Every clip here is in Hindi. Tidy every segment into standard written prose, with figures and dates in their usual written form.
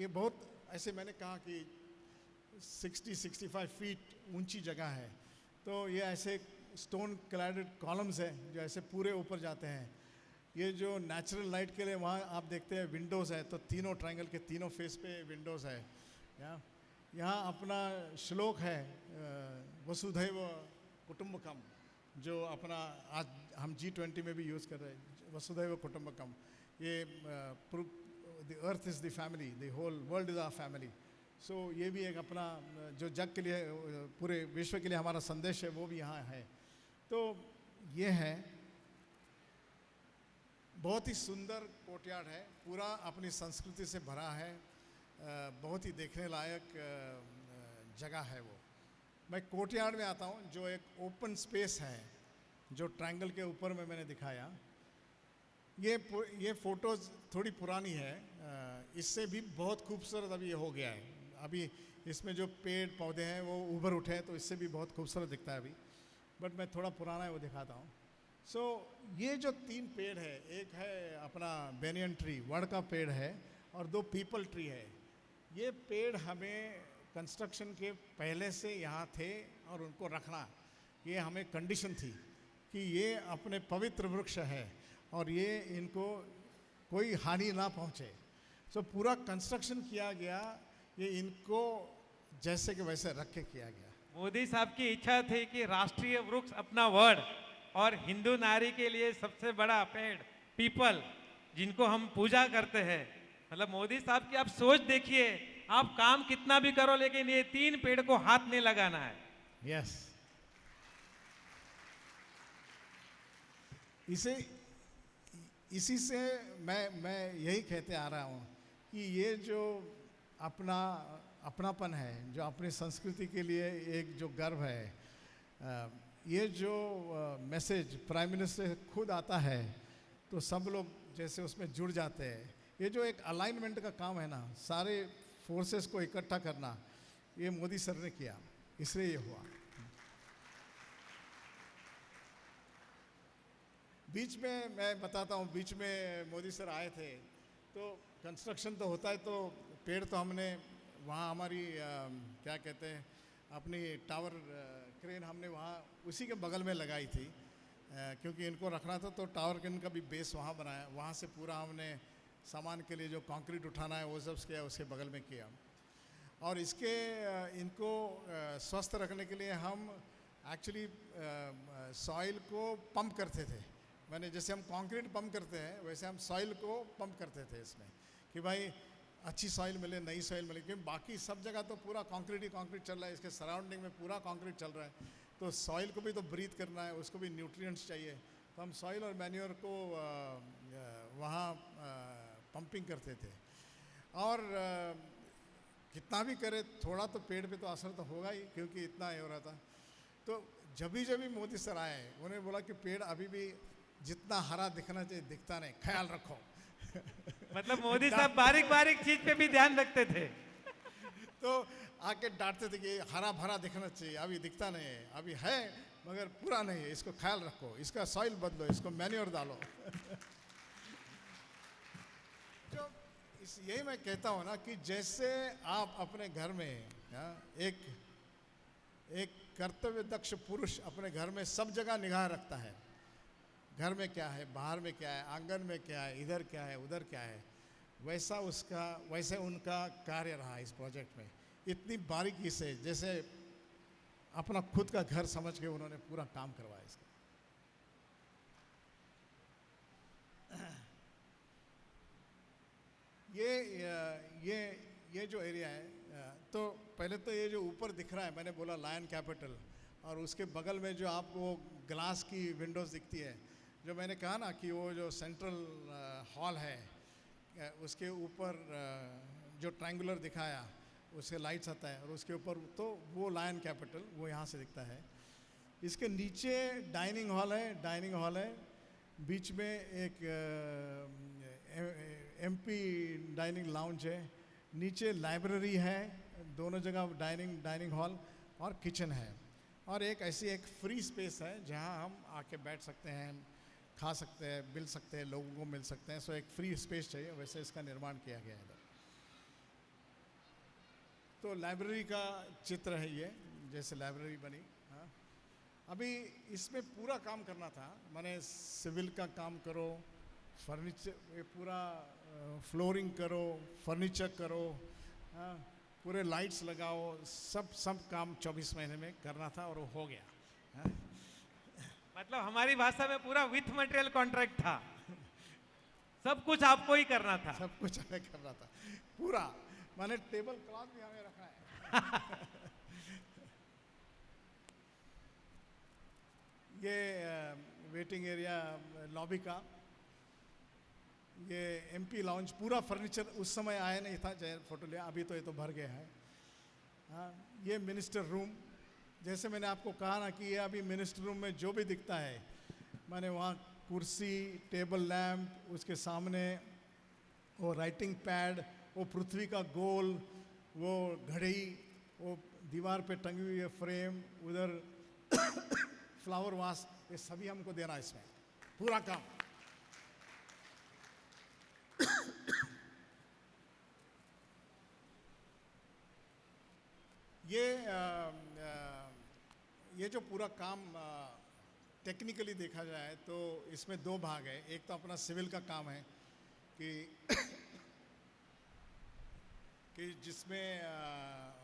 ये बहुत ऐसे मैंने कहा कि 60-65 फीट ऊंची जगह है, तो ये ऐसे स्टोन क्लैडेड कॉलम्स हैं जो ऐसे पूरे ऊपर जाते हैं। ये जो नेचुरल लाइट के लिए वहाँ आप देखते हैं विंडोज़ है, तो तीनों ट्रायंगल के तीनों फेस पे विंडोज़ है। यहाँ अपना श्लोक है वसुधैव कुटुंबकम, जो अपना आज हम G20 में भी यूज़ कर रहे हैं, वसुधैव कुटुंबकम। ये the earth is the family, the whole world is our family. So ये भी एक अपना जो जग के लिए, पूरे विश्व के लिए हमारा संदेश है, वो भी यहाँ है। तो ये है, बहुत ही सुंदर कोर्टयार्ड है, पूरा अपनी संस्कृति से भरा है, बहुत ही देखने लायक जगह है वो। मैं कोर्टयार्ड में आता हूँ, जो एक ओपन स्पेस है, जो ट्रायंगल के ऊपर में मैंने दिखाया। ये फ़ोटोज़ थोड़ी पुरानी है, इससे भी बहुत खूबसूरत अभी ये हो गया है। अभी इसमें जो पेड़ पौधे हैं वो उभर उठे हैं, तो इससे भी बहुत खूबसूरत दिखता है अभी, बट मैं थोड़ा पुराना है वो दिखाता हूँ। सो ये जो 3 पेड़ है, एक है अपना बेनियन ट्री, वड़ का पेड़ है, और 2 पीपल ट्री है। ये पेड़ हमें कंस्ट्रक्शन के पहले से यहाँ थे, और उनको रखना ये हमें कंडीशन थी कि ये अपने पवित्र वृक्ष है और ये इनको कोई हानि ना पहुँचे। सो पूरा कंस्ट्रक्शन किया गया, ये इनको जैसे कि वैसे रख के किया गया। मोदी साहब की इच्छा थी कि राष्ट्रीय वृक्ष अपना वड, और हिंदू नारी के लिए सबसे बड़ा पेड़ पीपल, जिनको हम पूजा करते हैं। मतलब मोदी साहब की आप सोच देखिए, आप काम कितना भी करो लेकिन ये 3 पेड़ को हाथ नहीं लगाना है। यस, इसी से मैं यही कहते आ रहा हूँ कि ये जो अपनापन है, जो अपनी संस्कृति के लिए एक जो गर्व है, ये जो मैसेज प्राइम मिनिस्टर से खुद आता है, तो सब लोग जैसे उसमें जुड़ जाते हैं। ये जो एक अलाइनमेंट का काम है ना, सारे फोर्सेस को इकट्ठा करना, ये मोदी सर ने किया, इसलिए ये हुआ। बीच में मैं बताता हूँ, बीच में मोदी सर आए थे, तो कंस्ट्रक्शन तो होता है, तो पेड़ तो हमने वहाँ हमारी क्या कहते हैं, अपनी टावर क्रेन हमने वहाँ उसी के बगल में लगाई थी, क्योंकि इनको रखना था, तो टावर क्रेन का भी बेस वहाँ बनाया। वहाँ से पूरा हमने सामान के लिए जो कंक्रीट उठाना है वो सब किया, उसके बगल में किया। और इसके इनको स्वस्थ रखने के लिए हम एक्चुअली सॉइल को पंप करते थे। मैंने जैसे हम कंक्रीट पंप करते हैं, वैसे हम सॉइल को पंप करते थे इसमें, कि भाई अच्छी सॉइल मिले, नई सॉइल मिले, क्योंकि बाकी सब जगह तो पूरा कंक्रीट ही कंक्रीट चल रहा है, इसके सराउंडिंग में पूरा कंक्रीट चल रहा है, तो सॉइल को भी तो ब्रीथ करना है, उसको भी न्यूट्रिएंट्स चाहिए। तो हम सॉइल और मैन्योर को वहाँ पंपिंग करते थे। और कितना भी करे, थोड़ा तो पेड़ पे तो असर तो होगा ही, क्योंकि इतना ही हो रहा था। तो जब भी मोदी सर आए, उन्होंने बोला कि पेड़ अभी भी जितना हरा दिखना चाहिए दिखता नहीं, ख्याल रखो। मतलब मोदी साहब बारीक बारीक चीज पे भी ध्यान रखते थे। तो आके डांटते थे कि हरा भरा दिखना चाहिए, अभी दिखता नहीं है, अभी है मगर पूरा नहीं है, इसको ख्याल रखो, इसका सॉइल बदलो, इसको मैन्योर डालो। जो यही मैं कहता हूँ ना, कि जैसे आप अपने घर में एक कर्तव्य दक्ष पुरुष अपने घर में सब जगह निगाह रखता है, घर में क्या है, बाहर में क्या है, आंगन में क्या है, इधर क्या है, उधर क्या है, वैसे उनका कार्य रहा इस प्रोजेक्ट में, इतनी बारीकी से, जैसे अपना खुद का घर समझ के उन्होंने पूरा काम करवाया इसका। ये जो एरिया है, तो पहले तो ये जो ऊपर दिख रहा है, मैंने बोला लायन कैपिटल, और उसके बगल में जो आपको ग्लास की विंडोज़ दिखती है, जो मैंने कहा ना कि वो जो सेंट्रल हॉल है, उसके ऊपर जो ट्रायंगुलर दिखाया, उसके लाइट्स आता है, और उसके ऊपर तो वो लायन कैपिटल वो यहाँ से दिखता है। इसके नीचे डाइनिंग हॉल है, बीच में एक एमपी डाइनिंग लाउंज है, नीचे लाइब्रेरी है, दोनों जगह डाइनिंग हॉल और किचन है, और एक फ्री स्पेस है जहाँ हम आके बैठ सकते हैं, खा सकते हैं, मिल सकते हैं, लोगों को मिल सकते हैं। सो एक फ्री स्पेस चाहिए, वैसे इसका निर्माण किया गया है इधर। तो लाइब्रेरी का चित्र है ये, जैसे लाइब्रेरी बनी। हाँ, अभी इसमें पूरा काम करना था, मैंने सिविल का काम करो, फर्नीचर ये पूरा फ्लोरिंग करो, फर्नीचर करो, हाँ, पूरे लाइट्स लगाओ, सब काम 24 महीने में करना था और वो हो गया। हाँ? मतलब हमारी भाषा में पूरा विथ मटेरियल कॉन्ट्रैक्ट था, सब कुछ आपको ही करना था। सब कुछ हमें करना था पूरा, मैंने टेबल क्लॉथ भी हमें रखना है। ये वेटिंग एरिया लॉबी का, ये एमपी लाउंज, पूरा फर्नीचर उस समय आया नहीं था, चाहे फोटो लिया, अभी तो ये तो भर गया है। हाँ, ये मिनिस्टर रूम, जैसे मैंने आपको कहा ना कि ये अभी मिनिस्टर रूम में जो भी दिखता है, मैंने वहाँ कुर्सी, टेबल लैंप, उसके सामने वो राइटिंग पैड, वो पृथ्वी का गोल, वो घड़ी, वो दीवार पे टंगी हुई है फ्रेम, उधर फ्लावर वास, ये सभी हमको देना है इसमें पूरा काम। ये जो पूरा काम टेक्निकली देखा जाए तो इसमें दो भाग है। एक तो अपना सिविल का काम है कि जिसमें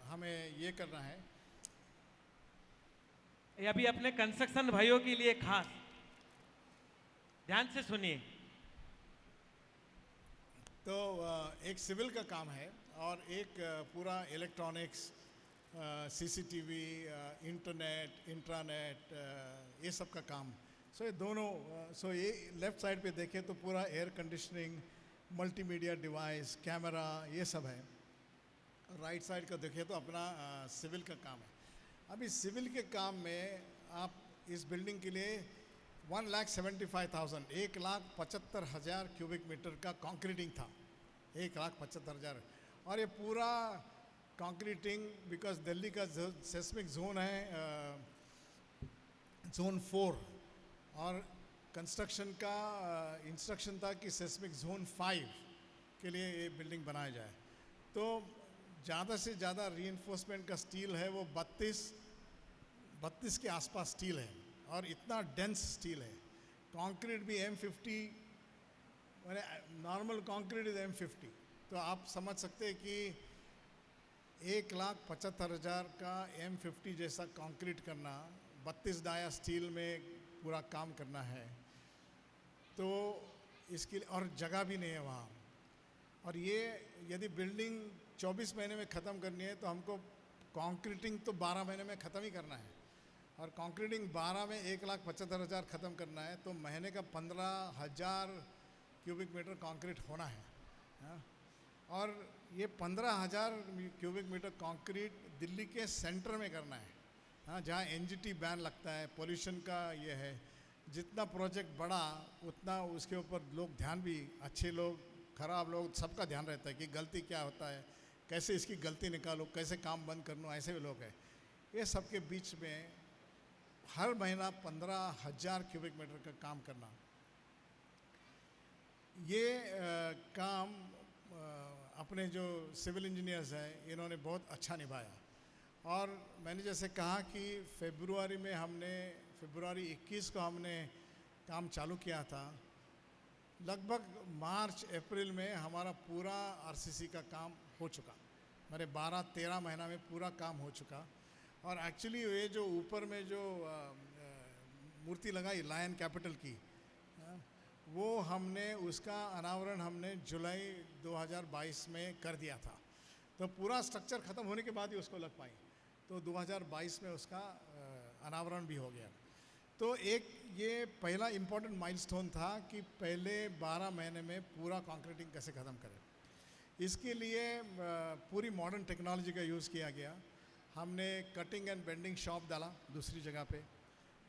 हमें ये करना है, ये अभी अपने कंस्ट्रक्शन भाइयों के लिए खास ध्यान से सुनिए। तो एक सिविल का काम है और एक पूरा इलेक्ट्रॉनिक्स, सीसीटीवी, इंटरनेट, इंट्रानेट, ये सब का काम। सो ये दोनों, सो ये लेफ्ट साइड पे देखें तो पूरा air conditioning, multimedia device, camera, ये सब है। राइट साइड का देखें तो अपना सिविल का काम है। अभी सिविल के काम में आप इस बिल्डिंग के लिए 1,75,000 1,75,000 क्यूबिक मीटर का कंक्रीटिंग था, 1,75,000। और ये पूरा कंक्रीटिंग, बिकॉज दिल्ली का सेस्मिक जोन है जोन 4, और कंस्ट्रक्शन का इंस्ट्रक्शन था कि सेस्मिक जोन 5 के लिए ये बिल्डिंग बनाया जाए। तो ज़्यादा से ज़्यादा रीइंफोर्समेंट का स्टील है वो 32 के आसपास स्टील है, और इतना डेंस स्टील है। कंक्रीट भी M50, मैंने नॉर्मल कंक्रीट इज M50, तो आप समझ सकते हैं कि 1,75,000 का M50 जैसा कंक्रीट करना, 32 डाया स्टील में पूरा काम करना है, तो इसके लिए और जगह भी नहीं है वहाँ। और ये यदि बिल्डिंग 24 महीने में ख़त्म करनी है तो हमको कंक्रीटिंग तो 12 महीने में ख़त्म ही करना है, और कंक्रीटिंग 12 में 1,75,000 ख़त्म करना है, तो महीने का 15,000 क्यूबिक मीटर कंक्रीट होना है। हाँ? और ये 15,000 क्यूबिक मीटर कंक्रीट दिल्ली के सेंटर में करना है, हाँ, जहाँ NGT बैन लगता है, पोल्यूशन का ये है। जितना प्रोजेक्ट बड़ा उतना उसके ऊपर लोग ध्यान भी, अच्छे लोग, खराब लोग, सबका ध्यान रहता है कि गलती क्या होता है, कैसे इसकी गलती निकालो, कैसे काम बंद कर लो, ऐसे भी लोग हैं। ये सब के बीच में हर महीना 15,000 क्यूबिक मीटर का काम करना, ये काम अपने जो सिविल इंजीनियर्स हैं इन्होंने बहुत अच्छा निभाया। और मैंने जैसे कहा कि फरवरी 21 को हमने काम चालू किया था, लगभग मार्च अप्रैल में हमारा पूरा RCC का काम हो चुका, मेरे 12-13 महीना में पूरा काम हो चुका। और एक्चुअली ये जो ऊपर में जो मूर्ति लगाई लायन कैपिटल की, वो हमने उसका अनावरण हमने जुलाई 2022 में कर दिया था, तो पूरा स्ट्रक्चर ख़त्म होने के बाद ही उसको लग पाई, तो 2022 में उसका अनावरण भी हो गया। तो एक ये पहला इम्पोर्टेंट माइलस्टोन था कि पहले 12 महीने में पूरा कंक्रीटिंग कैसे ख़त्म करें। इसके लिए पूरी मॉडर्न टेक्नोलॉजी का यूज़ किया गया। हमने कटिंग एंड बेंडिंग शॉप डाला दूसरी जगह पे,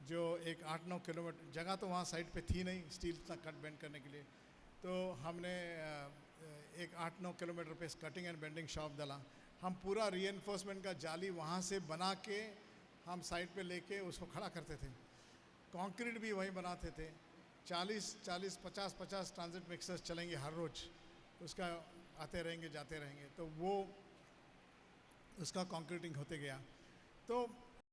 जो एक 8-9 किलोमीटर, जगह तो वहाँ साइड पे थी नहीं स्टील का कट बेंड करने के लिए, तो हमने एक 8-9 किलोमीटर पे कटिंग एंड बेंडिंग शॉप डाला। हम पूरा रीइंफोर्समेंट का जाली वहाँ से बना के हम साइड पे लेके उसको खड़ा करते थे। कंक्रीट भी वहीं बनाते थे। 40-40, 50-50 ट्रांजिट मिक्सर्स चलेंगे हर रोज़, उसका आते रहेंगे जाते रहेंगे, तो वो उसका कॉन्क्रीटिंग होते गया। तो